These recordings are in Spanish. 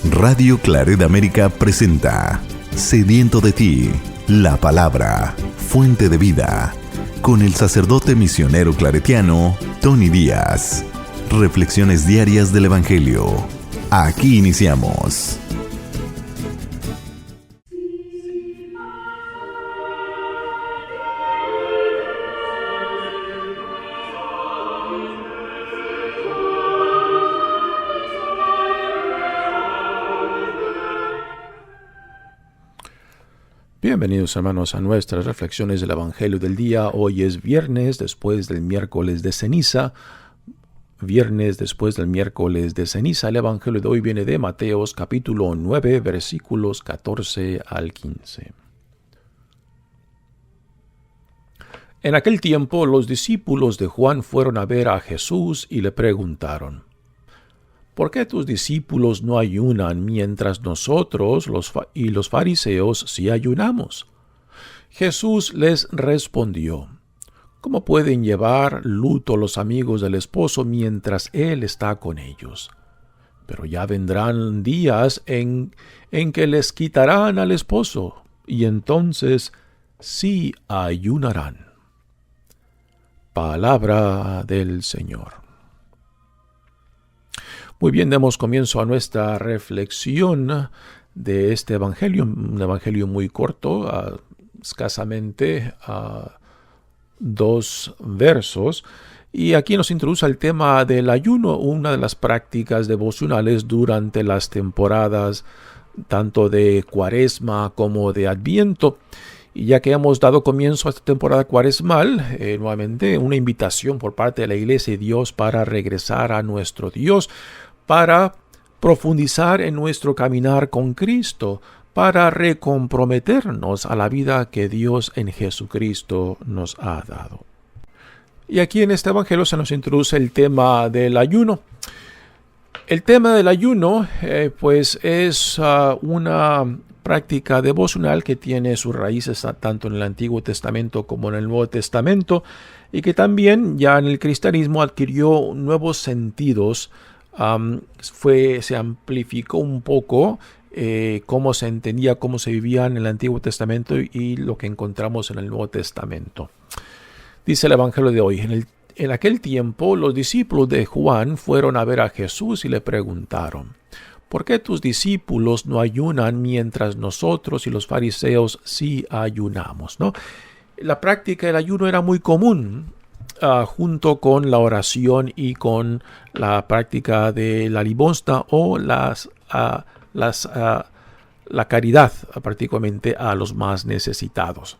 Radio Claret América presenta Sediento de ti, la palabra, fuente de vida, con el sacerdote misionero claretiano Tony Díaz. Reflexiones diarias del Evangelio. Aquí iniciamos. Bienvenidos, hermanos, a nuestras reflexiones del Evangelio del día. Hoy es viernes después del miércoles de ceniza. El Evangelio de hoy viene de Mateos capítulo 9, versículos 14 al 15. En aquel tiempo los discípulos de Juan fueron a ver a Jesús y le preguntaron: ¿por qué tus discípulos no ayunan mientras nosotros y los fariseos sí ayunamos? Jesús les respondió: ¿cómo pueden llevar luto los amigos del esposo mientras él está con ellos? Pero ya vendrán días en que les quitarán al esposo, y entonces sí ayunarán. Palabra del Señor. Muy bien, demos comienzo a nuestra reflexión de este evangelio, un evangelio muy corto, escasamente 2 versos, y aquí nos introduce el tema del ayuno, una de las prácticas devocionales durante las temporadas tanto de Cuaresma como de Adviento. Y ya que hemos dado comienzo a esta temporada cuaresmal, nuevamente una invitación por parte de la Iglesia y Dios para regresar a nuestro Dios, para profundizar en nuestro caminar con Cristo, para recomprometernos a la vida que Dios en Jesucristo nos ha dado. Y aquí en este evangelio se nos introduce el tema del ayuno. El tema del ayuno, pues es una práctica devocional que tiene sus raíces tanto en el Antiguo Testamento como en el Nuevo Testamento, y que también ya en el cristianismo adquirió nuevos sentidos. Se amplificó un poco cómo se entendía, cómo se vivía en el Antiguo Testamento y lo que encontramos en el Nuevo Testamento. Dice el Evangelio de hoy: en aquel tiempo los discípulos de Juan fueron a ver a Jesús y le preguntaron: ¿por qué tus discípulos no ayunan mientras nosotros y los fariseos sí ayunamos? ¿No? La práctica del ayuno era muy común, junto con la oración y con la práctica de la limosna o la caridad, particularmente a los más necesitados.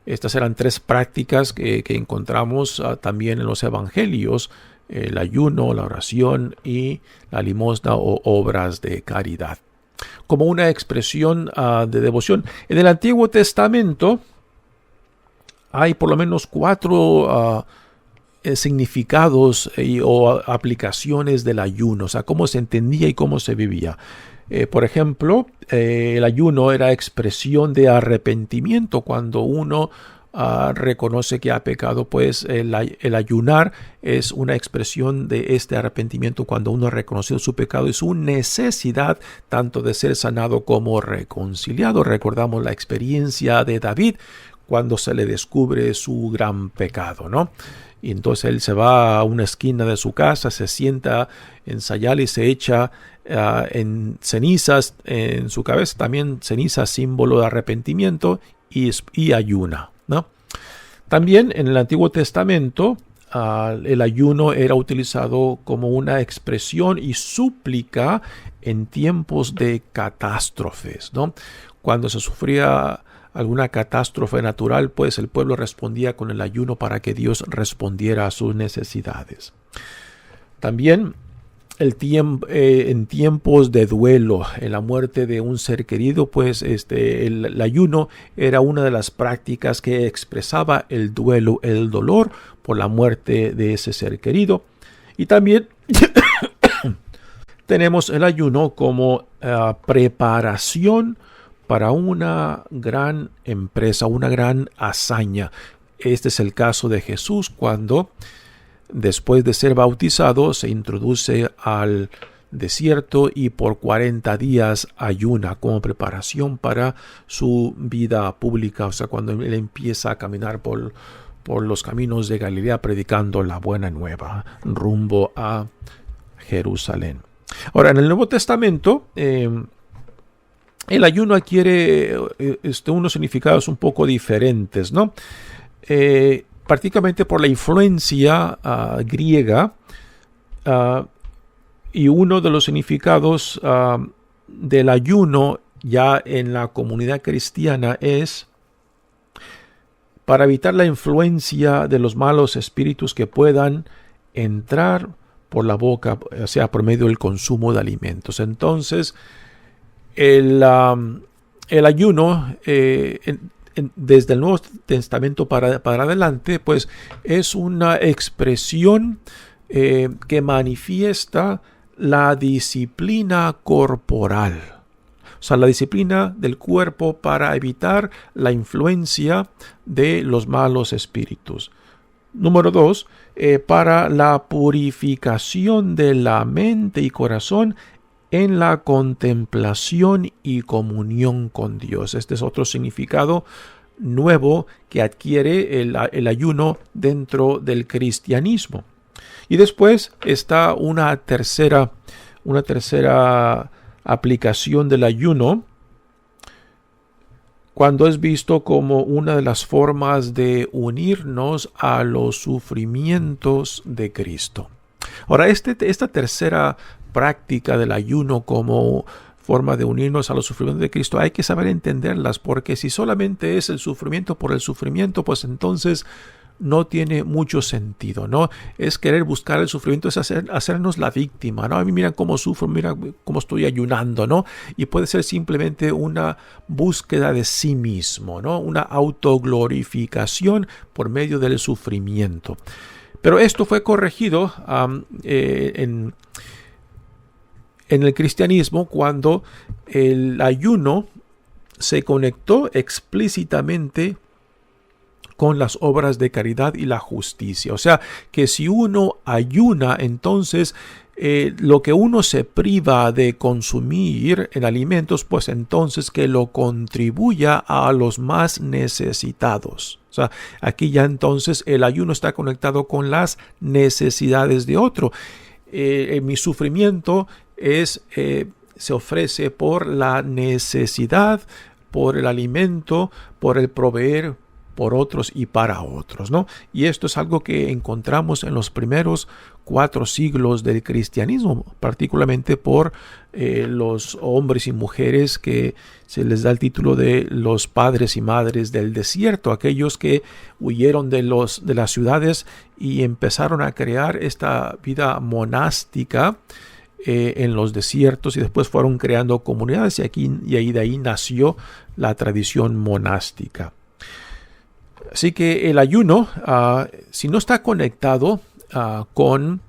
Estas eran 3 prácticas que encontramos también en los evangelios: el ayuno, la oración y la limosna o obras de caridad, como una expresión de devoción. En el Antiguo Testamento hay por lo menos 4 significados o aplicaciones del ayuno, o sea, cómo se entendía y cómo se vivía. Por ejemplo, el ayuno era expresión de arrepentimiento. Cuando uno reconoce que ha pecado, pues el ayunar es una expresión de este arrepentimiento cuando uno ha reconocido su pecado y su necesidad tanto de ser sanado como reconciliado. Recordamos la experiencia de David cuando se le descubre su gran pecado, ¿no? Y entonces él se va a una esquina de su casa, se sienta en sayal y se echa en cenizas en su cabeza, también ceniza, símbolo de arrepentimiento, y ayuna, ¿no? También en el Antiguo Testamento el ayuno era utilizado como una expresión y súplica en tiempos de catástrofes, ¿no? Cuando se sufría alguna catástrofe natural, pues el pueblo respondía con el ayuno para que Dios respondiera a sus necesidades. También en tiempos de duelo, en la muerte de un ser querido, pues el ayuno era una de las prácticas que expresaba el duelo, el dolor por la muerte de ese ser querido. Y también tenemos el ayuno como preparación para una gran empresa, una gran hazaña. Este es el caso de Jesús cuando, después de ser bautizado, se introduce al desierto y por 40 días ayuna como preparación para su vida pública, o sea, cuando él empieza a caminar por los caminos de Galilea predicando la buena nueva rumbo a Jerusalén. Ahora, en el Nuevo Testamento, el ayuno adquiere unos significados un poco diferentes, ¿no? Prácticamente por la influencia griega, y uno de los significados del ayuno ya en la comunidad cristiana es para evitar la influencia de los malos espíritus que puedan entrar por la boca, o sea, por medio del consumo de alimentos. Entonces, el ayuno, desde el Nuevo Testamento para adelante, pues es una expresión que manifiesta la disciplina corporal. O sea, la disciplina del cuerpo para evitar la influencia de los malos espíritus. Número 2, para la purificación de la mente y corazón en la contemplación y comunión con Dios. Este es otro significado nuevo que adquiere el ayuno dentro del cristianismo. Y después está una tercera aplicación del ayuno, cuando es visto como una de las formas de unirnos a los sufrimientos de Cristo. Ahora, esta tercera práctica del ayuno como forma de unirnos a los sufrimientos de Cristo, hay que saber entenderlas, porque si solamente es el sufrimiento por el sufrimiento, pues entonces no tiene mucho sentido, ¿no? Es querer buscar el sufrimiento, es hacernos la víctima, ¿no? A mí mira cómo sufro, mira cómo estoy ayunando, ¿no? Y puede ser simplemente una búsqueda de sí mismo, ¿no? Una autoglorificación por medio del sufrimiento. Pero esto fue corregido en el cristianismo cuando el ayuno se conectó explícitamente con las obras de caridad y la justicia. O sea, que si uno ayuna, entonces lo que uno se priva de consumir en alimentos, pues entonces que lo contribuya a los más necesitados. O sea, aquí ya entonces el ayuno está conectado con las necesidades de otro. Mi sufrimiento se ofrece por la necesidad, por el alimento, por el proveer por otros y para otros, ¿no? Y esto es algo que encontramos en los primeros 4 siglos del cristianismo, particularmente por los hombres y mujeres que se les da el título de los padres y madres del desierto, aquellos que huyeron de las ciudades y empezaron a crear esta vida monástica en los desiertos, y después fueron creando comunidades, y de ahí nació la tradición monástica. Así que el ayuno, si no está conectado con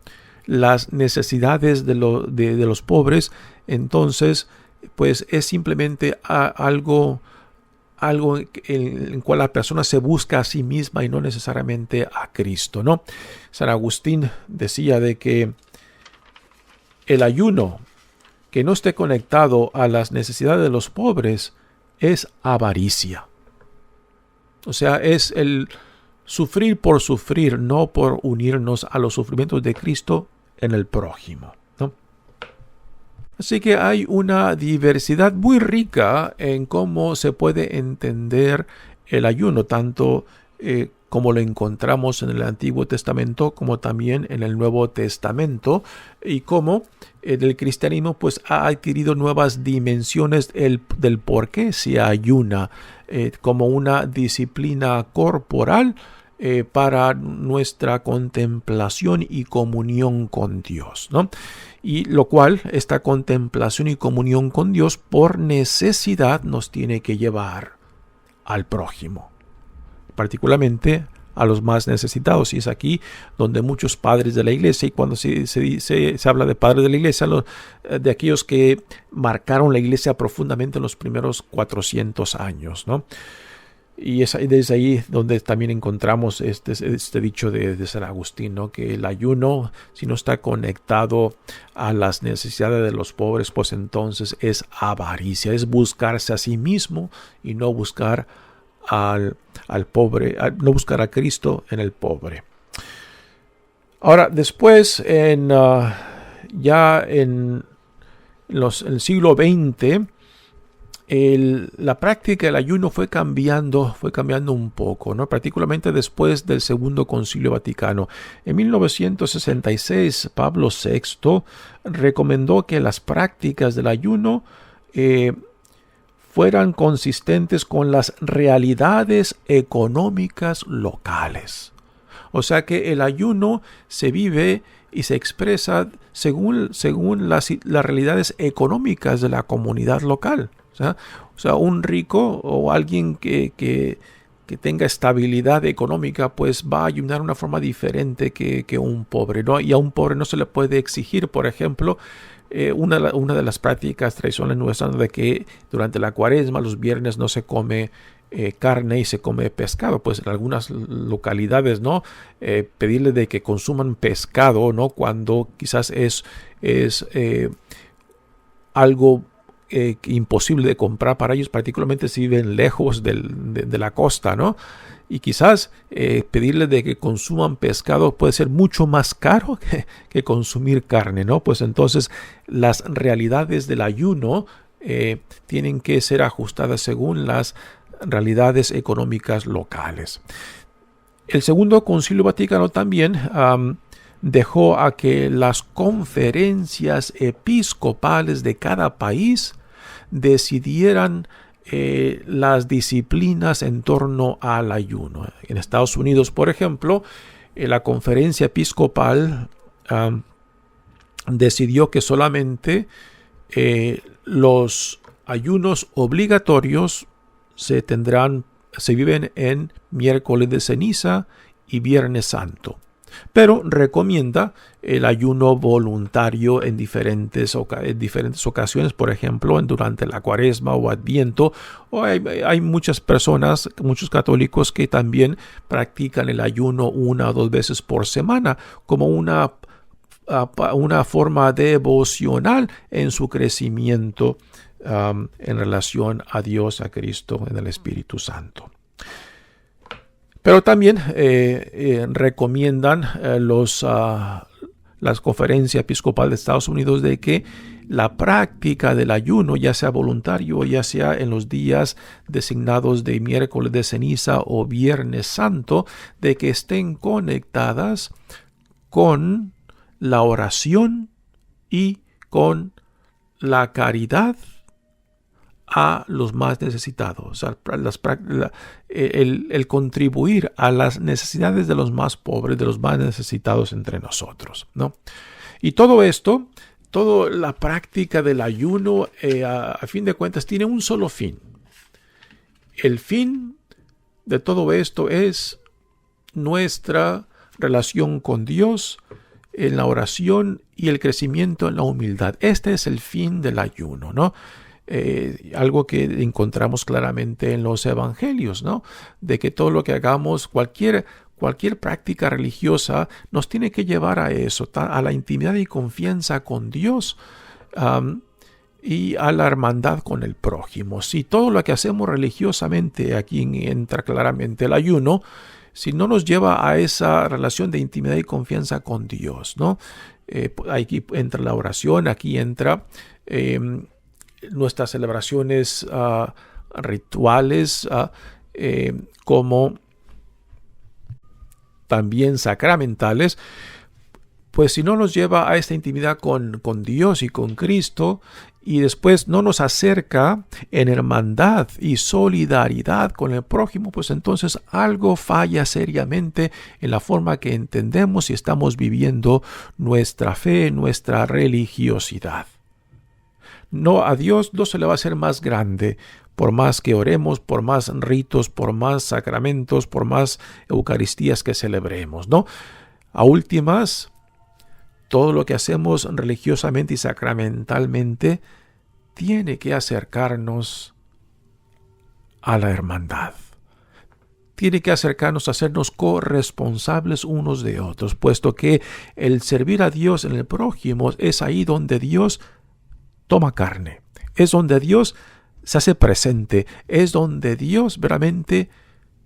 las necesidades de los pobres, entonces pues es simplemente algo en cual la persona se busca a sí misma y no necesariamente a Cristo, ¿no? San Agustín decía de que el ayuno que no esté conectado a las necesidades de los pobres es avaricia. O sea, es el sufrir por sufrir, no por unirnos a los sufrimientos de Cristo en el prójimo, ¿no? Así que hay una diversidad muy rica en cómo se puede entender el ayuno, tanto como lo encontramos en el Antiguo Testamento como también en el Nuevo Testamento, y cómo el cristianismo pues ha adquirido nuevas dimensiones del por qué se ayuna, como una disciplina corporal para nuestra contemplación y comunión con Dios, ¿no? Y lo cual, esta contemplación y comunión con Dios por necesidad nos tiene que llevar al prójimo, particularmente a los más necesitados. Y es aquí donde muchos padres de la iglesia, y cuando se habla de padres de la iglesia, de aquellos que marcaron la iglesia profundamente en los primeros 400 años, ¿no? Y es desde ahí donde también encontramos este dicho de San Agustín, ¿no? Que el ayuno, si no está conectado a las necesidades de los pobres, pues entonces es avaricia, es buscarse a sí mismo y no buscar al pobre, no buscar a Cristo en el pobre. Ahora, después, ya en el siglo XX, la práctica del ayuno fue cambiando un poco, ¿no? Particularmente después del Segundo Concilio Vaticano. En 1966, Pablo VI recomendó que las prácticas del ayuno fueran consistentes con las realidades económicas locales. O sea que el ayuno se vive y se expresa según las realidades económicas de la comunidad local. O sea, un rico o alguien que tenga estabilidad económica, pues va a ayunar de una forma diferente que un pobre, ¿no? Y a un pobre no se le puede exigir, por ejemplo, una de las prácticas tradicionales nuestras de que durante la Cuaresma, los viernes, no se come carne y se come pescado. Pues en algunas localidades, ¿no? Pedirle de que consuman pescado, ¿no? Cuando quizás es algo imposible de comprar para ellos, particularmente si viven lejos de la costa, ¿no? Y quizás pedirles de que consuman pescado puede ser mucho más caro que consumir carne, ¿no? Pues entonces las realidades del ayuno tienen que ser ajustadas según las realidades económicas locales. El Segundo Concilio Vaticano también dejó a que las conferencias episcopales de cada país decidieran las disciplinas en torno al ayuno. En Estados Unidos, por ejemplo, la conferencia episcopal decidió que solamente los ayunos obligatorios se viven en miércoles de ceniza y viernes santo, pero recomienda el ayuno voluntario en diferentes ocasiones, por ejemplo, durante la Cuaresma o Adviento. O hay muchas personas, muchos católicos que también practican el ayuno 1 o 2 veces por semana como una forma devocional en su crecimiento en relación a Dios, a Cristo, en el Espíritu Santo. Pero también recomiendan las conferencias episcopales de Estados Unidos de que la práctica del ayuno, ya sea voluntario, ya sea en los días designados de miércoles de ceniza o viernes santo, de que estén conectadas con la oración y con la caridad a los más necesitados. O sea, el contribuir a las necesidades de los más pobres, de los más necesitados entre nosotros, ¿no? Y todo esto, toda la práctica del ayuno, a fin de cuentas, tiene un solo fin. El fin de todo esto es nuestra relación con Dios en la oración y el crecimiento en la humildad. Este es el fin del ayuno, ¿no? Algo que encontramos claramente en los evangelios, ¿no? De que todo lo que hagamos, cualquier práctica religiosa nos tiene que llevar a eso, a la intimidad y confianza con Dios y a la hermandad con el prójimo. Si todo lo que hacemos religiosamente, aquí entra claramente el ayuno, si no nos lleva a esa relación de intimidad y confianza con Dios, ¿no? Aquí entra la oración, aquí entra nuestras celebraciones rituales, como también sacramentales. Pues si no nos lleva a esta intimidad con Dios y con Cristo, y después no nos acerca en hermandad y solidaridad con el prójimo, pues entonces algo falla seriamente en la forma que entendemos y estamos viviendo nuestra fe, nuestra religiosidad. No, a Dios no se le va a hacer más grande por más que oremos, por más ritos, por más sacramentos, por más eucaristías que celebremos, ¿no? A últimas, todo lo que hacemos religiosamente y sacramentalmente tiene que acercarnos a la hermandad. tiene que acercarnos a hacernos corresponsables unos de otros, puesto que el servir a Dios en el prójimo es ahí donde Dios toma carne, es donde Dios se hace presente, es donde Dios verdaderamente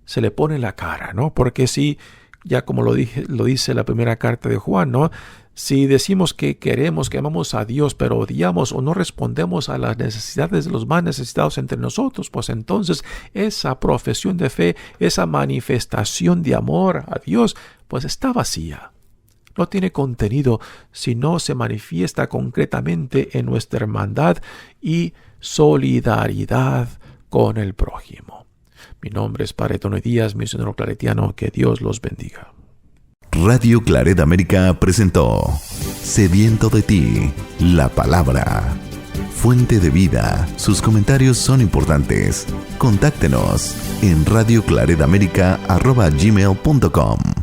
se le pone la cara, ¿no? Porque si, ya como lo dice la primera carta de Juan, ¿no? Si decimos que queremos, que amamos a Dios, pero odiamos o no respondemos a las necesidades de los más necesitados entre nosotros, pues entonces esa profesión de fe, esa manifestación de amor a Dios, pues está vacía. No tiene contenido si no se manifiesta concretamente en nuestra hermandad y solidaridad con el prójimo. Mi nombre es Padre Tony Díaz, misionero claretiano. Que Dios los bendiga. Radio Claret América presentó Sediento de ti, la palabra. Fuente de vida. Sus comentarios son importantes. Contáctenos en radioclaretamerica@gmail.com.